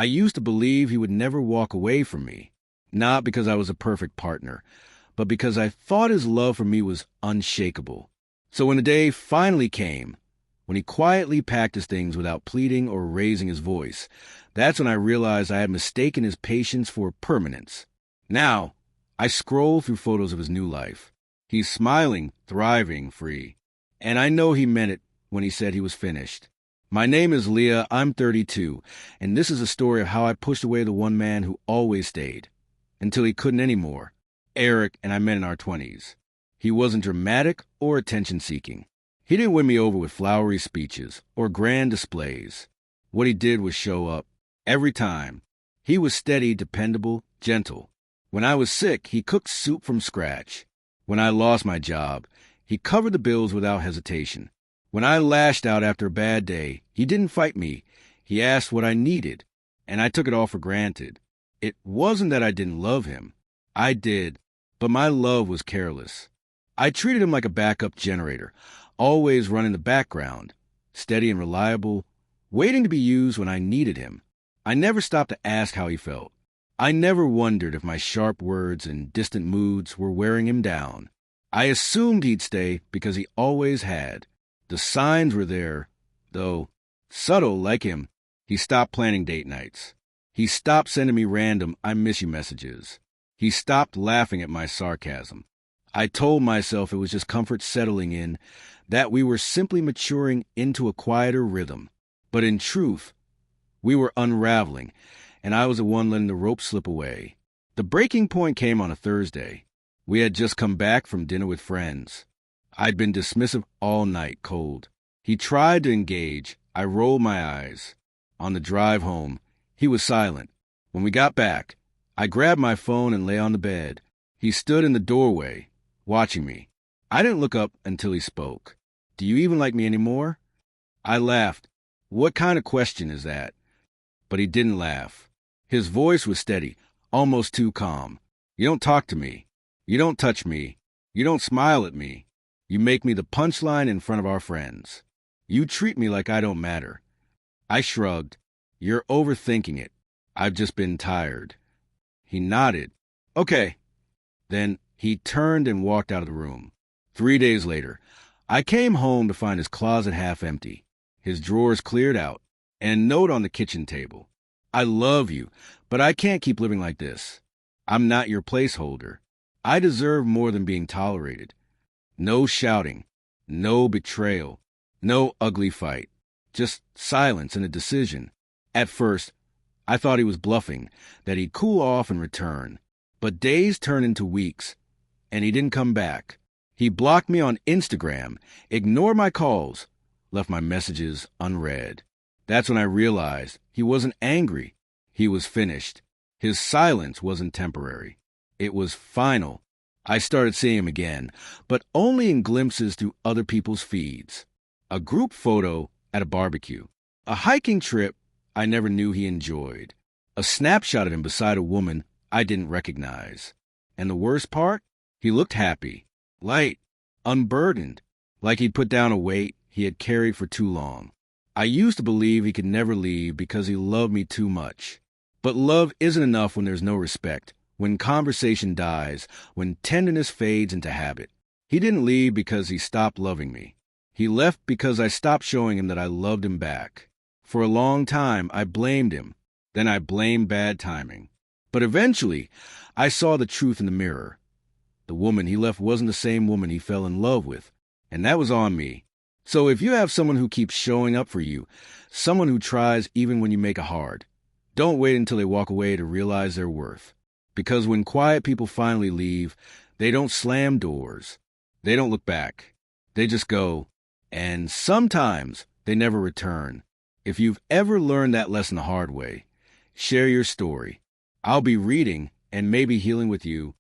I used to believe he would never walk away from me, not because I was a perfect partner, but because I thought his love for me was unshakable. So when the day finally came, when he quietly packed his things without pleading or raising his voice, that's when I realized I had mistaken his patience for permanence. Now, I scroll through photos of his new life. He's smiling, thriving, free. And I know he meant it when he said he was finished. My name is Leah, I'm 32, and this is a story of how I pushed away the one man who always stayed, until he couldn't anymore. Eric and I met in our 20s. He wasn't dramatic or attention-seeking. He didn't win me over with flowery speeches or grand displays. What he did was show up. Every time. He was steady, dependable, gentle. When I was sick, he cooked soup from scratch. When I lost my job, he covered the bills without hesitation. When I lashed out after a bad day, he didn't fight me. He asked what I needed, and I took it all for granted. It wasn't that I didn't love him. I did, but my love was careless. I treated him like a backup generator, always running the background, steady and reliable, waiting to be used when I needed him. I never stopped to ask how he felt. I never wondered if my sharp words and distant moods were wearing him down. I assumed he'd stay because he always had. The signs were there, though, subtle like him. He stopped planning date nights. He stopped sending me random "I miss you" messages. He stopped laughing at my sarcasm. I told myself it was just comfort settling in, that we were simply maturing into a quieter rhythm. But in truth, we were unraveling, and I was the one letting the rope slip away. The breaking point came on a Thursday. We had just come back from dinner with friends. I'd been dismissive all night, cold. He tried to engage. I rolled my eyes. On the drive home, he was silent. When we got back, I grabbed my phone and lay on the bed. He stood in the doorway, watching me. I didn't look up until he spoke. "Do you even like me anymore?" I laughed. What kind of question is that? But he didn't laugh. His voice was steady, almost too calm. "You don't talk to me. You don't touch me. You don't smile at me. You make me the punchline in front of our friends. You treat me like I don't matter." I shrugged. "You're overthinking it. I've just been tired." He nodded. "Okay." Then he turned and walked out of the room. 3 days later, I came home to find his closet half empty, his drawers cleared out, and a note on the kitchen table. "I love you, but I can't keep living like this. I'm not your placeholder. I deserve more than being tolerated. No shouting, no betrayal, no ugly fight, just silence and a decision." At first, I thought he was bluffing, that he'd cool off and return. But days turned into weeks, and he didn't come back. He blocked me on Instagram, ignored my calls, left my messages unread. That's when I realized he wasn't angry. He was finished. His silence wasn't temporary. It was final. I started seeing him again, but only in glimpses through other people's feeds. A group photo at a barbecue. A hiking trip I never knew he enjoyed. A snapshot of him beside a woman I didn't recognize. And the worst part? He looked happy, light, unburdened, like he'd put down a weight he had carried for too long. I used to believe he could never leave because he loved me too much. But love isn't enough when there's no respect, when conversation dies, when tenderness fades into habit. He didn't leave because he stopped loving me. He left because I stopped showing him that I loved him back. For a long time, I blamed him. Then I blamed bad timing. But eventually, I saw the truth in the mirror. The woman he left wasn't the same woman he fell in love with, and that was on me. So if you have someone who keeps showing up for you, someone who tries even when you make it hard, don't wait until they walk away to realize their worth. Because when quiet people finally leave, they don't slam doors. They don't look back. They just go. And sometimes they never return. If you've ever learned that lesson the hard way, share your story. I'll be reading and maybe healing with you